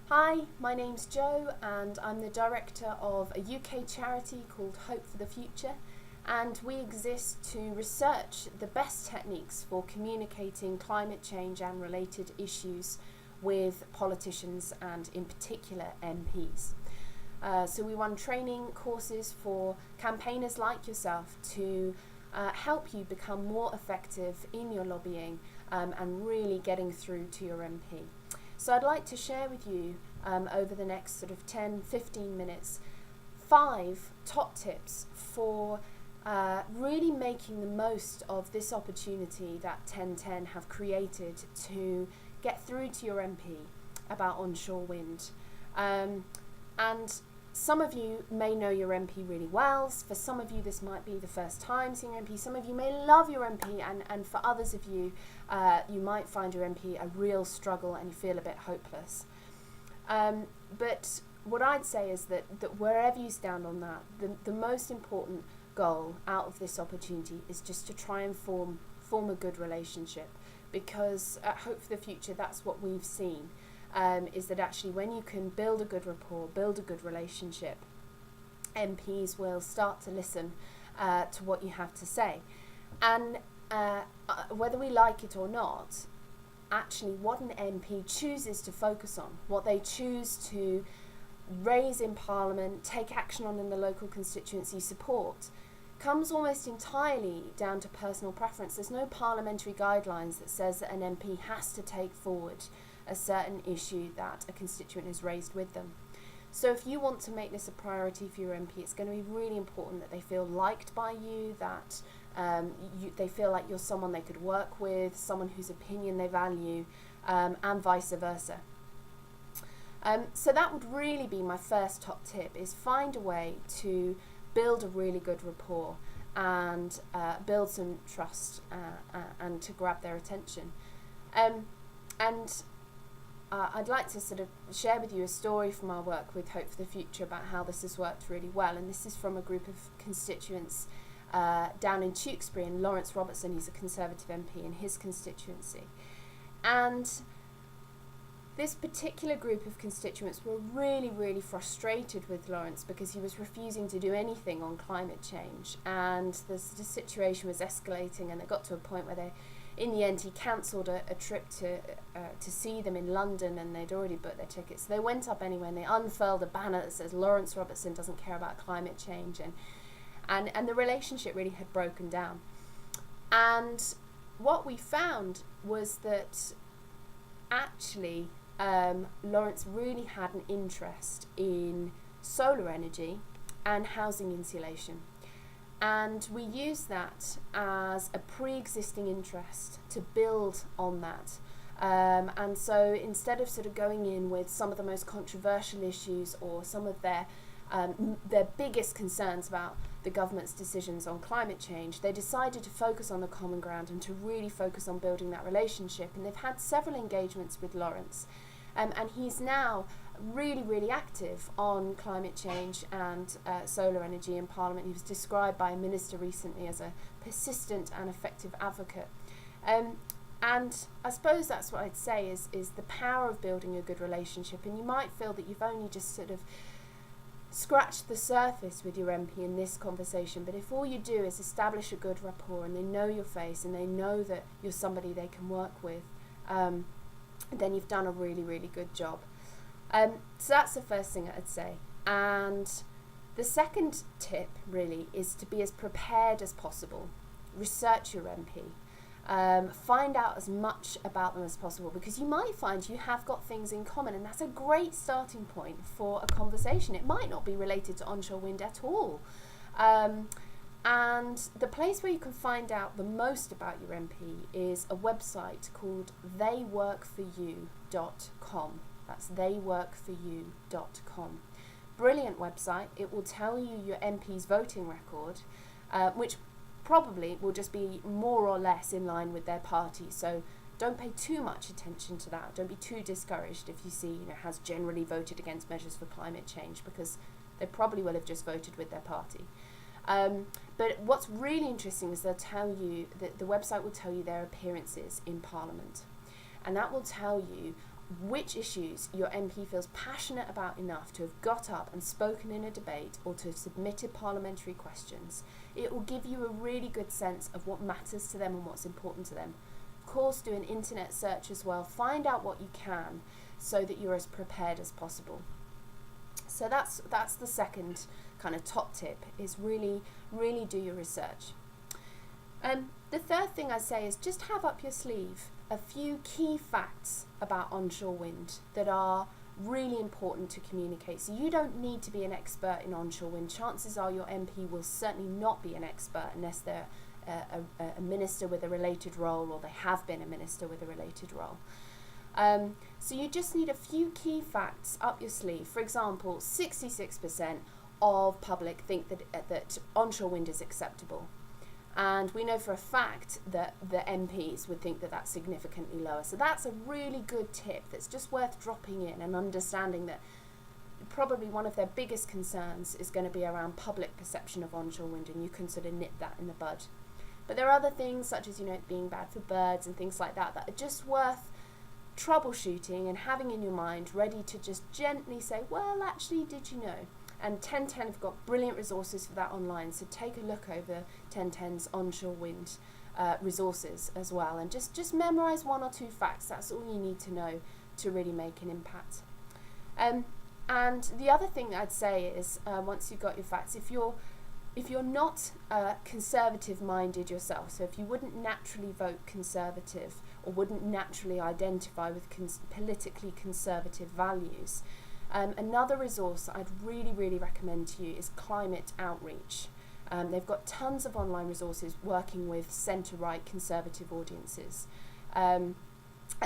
Hi, my name's Jo and I'm the director of a UK charity called Hope for the Future, and we exist to research the best techniques for communicating climate change and related issues with politicians and in particular MPs. So we run training courses for campaigners like yourself to help you become more effective in your lobbying and really getting through to your MP. So I'd like to share with you over the next sort of 10-15 minutes 5 top tips for really making the most of this opportunity that 1010 have created to get through to your MP about onshore wind. And some of you may know your MP really well. For some of you this might be the first time seeing your MP. Some of you may love your MP, and for others of you, you might find your MP a real struggle and you feel a bit hopeless. But what I'd say is that wherever you stand on that, the most important goal out of this opportunity is just to try and form a good relationship, because at Hope for the Future, that's what we've seen. Is that actually when you can build a good rapport, build a good relationship, MPs will start to listen to what you have to say. And whether we like it or not, actually what an MP chooses to focus on, what they choose to raise in Parliament, take action on in the local constituency support, comes almost entirely down to personal preference. There's no parliamentary guidelines that says that an MP has to take forward a certain issue that a constituent has raised with them. So if you want to make this a priority for your MP, it's going to be really important that they feel liked by you, that they feel like you're someone they could work with, someone whose opinion they value, and vice versa. So that would really be my first top tip, is find a way to build a really good rapport and build some trust and to grab their attention. I'd like to sort of share with you a story from our work with Hope for the Future about how this has worked really well. And this is from a group of constituents down in Tewkesbury, and Lawrence Robertson, he's a Conservative MP in his constituency. And this particular group of constituents were really, really frustrated with Lawrence because he was refusing to do anything on climate change. And the situation was escalating, and it got to a point where in the end, he cancelled a trip to see them in London, and they'd already booked their tickets. So they went up anyway, and they unfurled a banner that says Lawrence Robertson doesn't care about climate change, and the relationship really had broken down. And what we found was that actually Lawrence really had an interest in solar energy and housing insulation. And we use that as a pre-existing interest to build on that. And so instead of sort of going in with some of the most controversial issues or some of their biggest concerns about the government's decisions on climate change, they decided to focus on the common ground and to really focus on building that relationship. And they've had several engagements with Lawrence. And he's now really, really active on climate change and solar energy in Parliament. He was described by a minister recently as a persistent and effective advocate. And I suppose that's what I'd say is the power of building a good relationship. And you might feel that you've only just sort of scratched the surface with your MP in this conversation, but if all you do is establish a good rapport and they know your face and they know that you're somebody they can work with, then you've done a really, really good job. So that's the first thing I'd say. And the second tip really is to be as prepared as possible. Research your MP. Find out as much about them as possible, because you might find you have got things in common, and that's a great starting point for a conversation. It might not be related to onshore wind at all. And the place where you can find out the most about your MP is a website called theyworkforyou.com. That's theyworkforyou.com. Brilliant website. It will tell you your MP's voting record, which probably will just be more or less in line with their party. So don't pay too much attention to that. Don't be too discouraged if you see, has generally voted against measures for climate change, because they probably will have just voted with their party. But what's really interesting is they'll tell you that the website will tell you their appearances in Parliament, and that will tell you which issues your MP feels passionate about enough to have got up and spoken in a debate or to have submitted parliamentary questions. It will give you a really good sense of what matters to them and what's important to them. Of course, do an internet search as well. Find out what you can so that you're as prepared as possible. So that's the second kind of top tip, is really do your research. The third thing I say is just have up your sleeve a few key facts about onshore wind that are really important to communicate. So you don't need to be an expert in onshore wind. Chances are your MP will certainly not be an expert unless they're a minister with a related role, or they have been a minister with a related role. So you just need a few key facts up your sleeve. For example, 66% of public think that onshore wind is acceptable. And we know for a fact that the MPs would think that that's significantly lower. So that's a really good tip that's just worth dropping in, and understanding that probably one of their biggest concerns is going to be around public perception of onshore wind, and you can sort of nip that in the bud. But there are other things, such as, it being bad for birds and things like that, that are just worth troubleshooting and having in your mind, ready to just gently say, well, actually, did you know? And 1010 have got brilliant resources for that online, so take a look over 1010's onshore wind resources as well, and just memorise one or two facts. That's all you need to know to really make an impact. And the other thing I'd say is, once you've got your facts, if you're not conservative minded yourself, so if you wouldn't naturally vote conservative or wouldn't naturally identify with politically conservative values, another resource I'd really recommend to you is climate outreach. They've got tons of online resources working with centre-right conservative audiences. And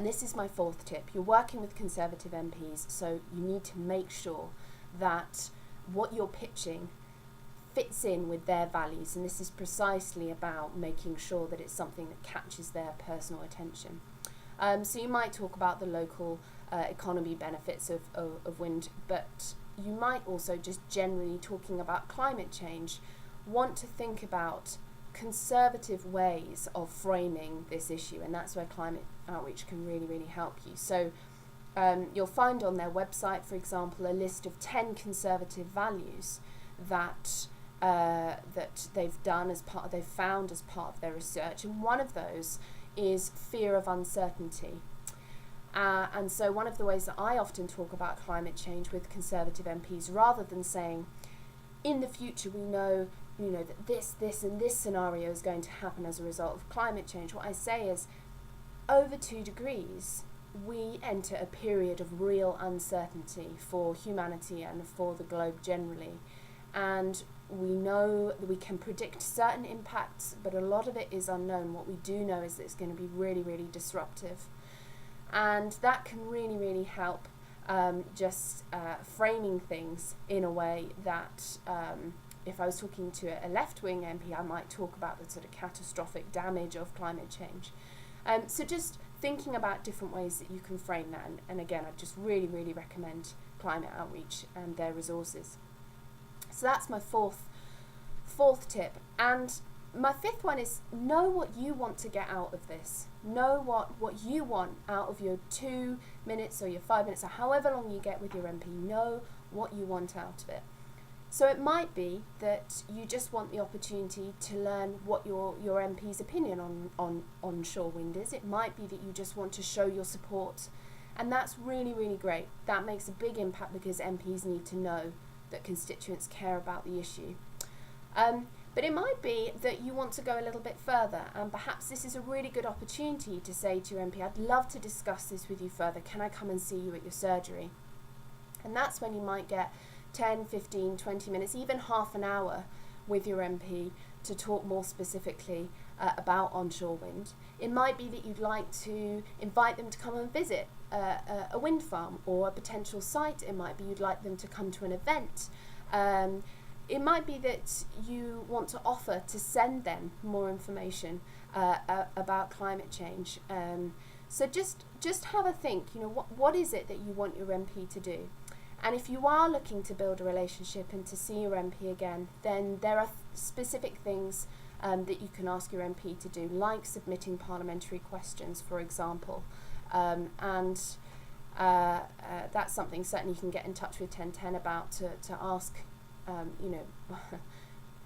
this is my fourth tip. You're working with conservative MPs, so you need to make sure that what you're pitching fits in with their values, and this is precisely about making sure that it's something that catches their personal attention. So you might talk about the local economy benefits of wind, but you might also, just generally talking about climate change, want to think about conservative ways of framing this issue, and that's where climate outreach can really help you. So you'll find on their website, for example, a list of 10 conservative values that they've found as part of their research, and one of those is fear of uncertainty. And so one of the ways that I often talk about climate change with conservative MPs, rather than saying, in the future we know that this and this scenario is going to happen as a result of climate change, what I say is, over 2 degrees, we enter a period of real uncertainty for humanity and for the globe generally. And we know that we can predict certain impacts, but a lot of it is unknown. What we do know is that it's going to be really disruptive. And that can really help framing things in a way that if I was talking to a left-wing MP, I might talk about the sort of catastrophic damage of climate change. So just thinking about different ways that you can frame that. And again, I just really recommend climate outreach and their resources. So that's my fourth tip. And my fifth one is, know what you want to get out of this. Know what you want out of your 2 minutes or your 5 minutes or however long you get with your MP. Know what you want out of it. So it might be that you just want the opportunity to learn what your MP's opinion on onshore wind is. It might be that you just want to show your support. And that's really great. That makes a big impact, because MPs need to know that constituents care about the issue. But it might be that you want to go a little bit further, and perhaps this is a really good opportunity to say to your MP, I'd love to discuss this with you further. Can I come and see you at your surgery? And that's when you might get 10, 15, 20 minutes, even half an hour with your MP to talk more specifically about onshore wind. It might be that you'd like to invite them to come and visit a wind farm or a potential site. It might be you'd like them to come to an event. It might be that you want to offer to send them more information about climate change. So just have a think, what is it that you want your MP to do? And if you are looking to build a relationship and to see your MP again, then there are specific things that you can ask your MP to do, like submitting parliamentary questions, for example. And that's something certainly you can get in touch with 1010 about to ask, you know,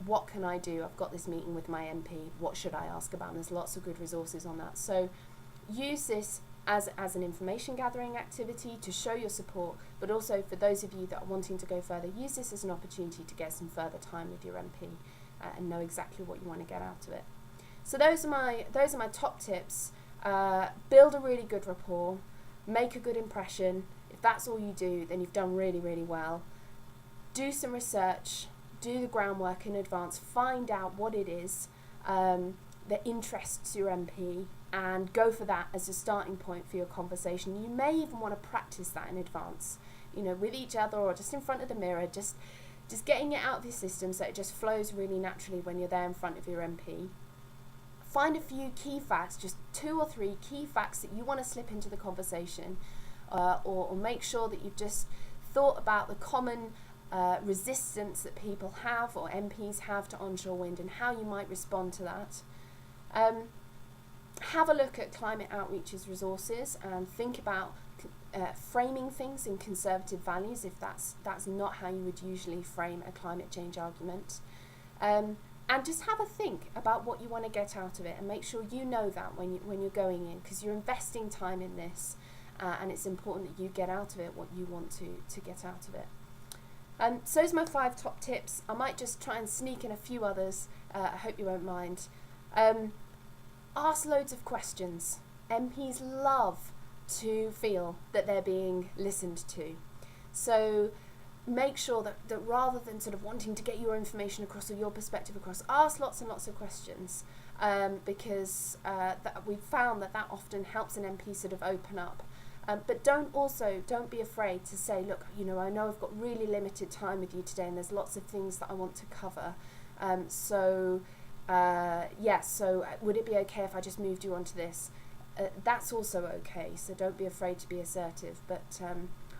what can I do? I've got this meeting with my MP. What should I ask about? And there's lots of good resources on that. So use this as an information gathering activity to show your support, but also for those of you that are wanting to go further, use this as an opportunity to get some further time with your MP and know exactly what you want to get out of it. So those are my top tips. Build a really good rapport, make a good impression. If that's all you do, then you've done really, really well. Do some research, do the groundwork in advance, find out what it is that interests your MP, and go for that as a starting point for your conversation. You may even want to practice that in advance, you know, with each other or just in front of the mirror, just getting it out of your system so it just flows really naturally when you're there in front of your MP. Find a few key facts, just 2 or 3 key facts that you want to slip into the conversation, or make sure that you've just thought about the common resistance that people have or MPs have to onshore wind and how you might respond to that. Have a look at Climate Outreach's resources and think about framing things in conservative values if that's not how you would usually frame a climate change argument. And just have a think about what you want to get out of it, and make sure you know that when you're going in, because you're investing time in this, and it's important that you get out of it what you want to get out of it. So those are my 5 top tips. I might just try and sneak in a few others. I hope you won't mind. Ask loads of questions. MPs love to feel that they're being listened to. So make sure that rather than sort of wanting to get your information across or your perspective across, ask lots and lots of questions, because we've found that often helps an MP sort of open up. But don't be afraid to say, look, you know, I know I've got really limited time with you today and there's lots of things that I want to cover. So would it be okay if I just moved you onto this? That's also okay, so don't be afraid to be assertive. But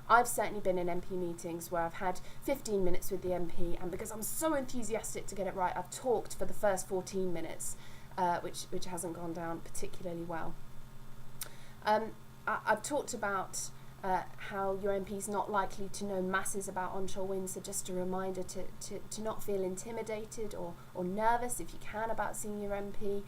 I've certainly been in MP meetings where I've had 15 minutes with the MP, and because I'm so enthusiastic to get it right, I've talked for the first 14 minutes, which hasn't gone down particularly well. I've talked about how your MP is not likely to know masses about onshore wind, so just a reminder to not feel intimidated or nervous if you can about seeing your MP.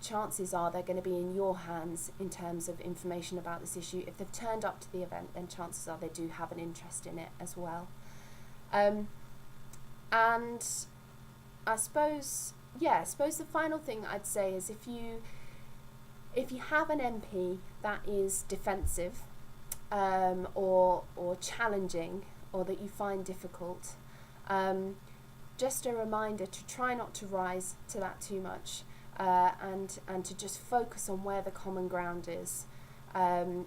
Chances are they're going to be in your hands in terms of information about this issue. If they've turned up to the event, then chances are they do have an interest in it as well. And I suppose the final thing I'd say is if you have an MP that is defensive or challenging, or that you find difficult, just a reminder to try not to rise to that too much, and to just focus on where the common ground is, and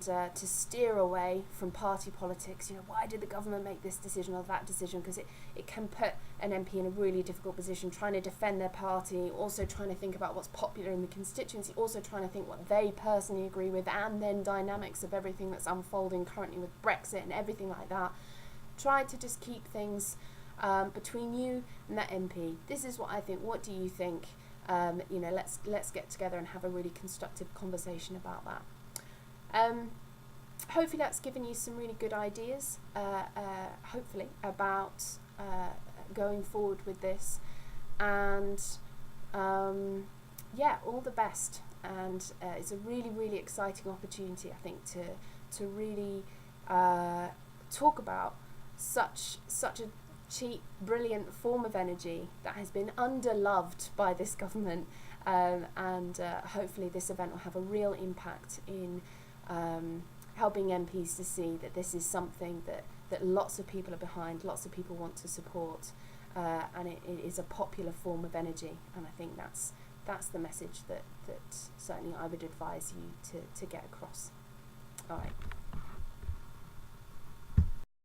to steer away from party politics. You know, why did the government make this decision or that decision? Because it can put an MP in a really difficult position, trying to defend their party, also trying to think about what's popular in the constituency, also trying to think what they personally agree with, and then dynamics of everything that's unfolding currently with Brexit and everything like that. Try to just keep things between you and that MP. This is what I think. What do you think? You know, let's get together and have a really constructive conversation about that. Hopefully that's given you some really good ideas, hopefully, about going forward with this. And all the best. And it's a really, really exciting opportunity, I think, to really talk about such a cheap, brilliant form of energy that has been underloved by this government, and hopefully this event will have a real impact in helping MPs to see that this is something that lots of people are behind, lots of people want to support, and it is a popular form of energy. And I think that's the message that certainly I would advise you to get across. All right.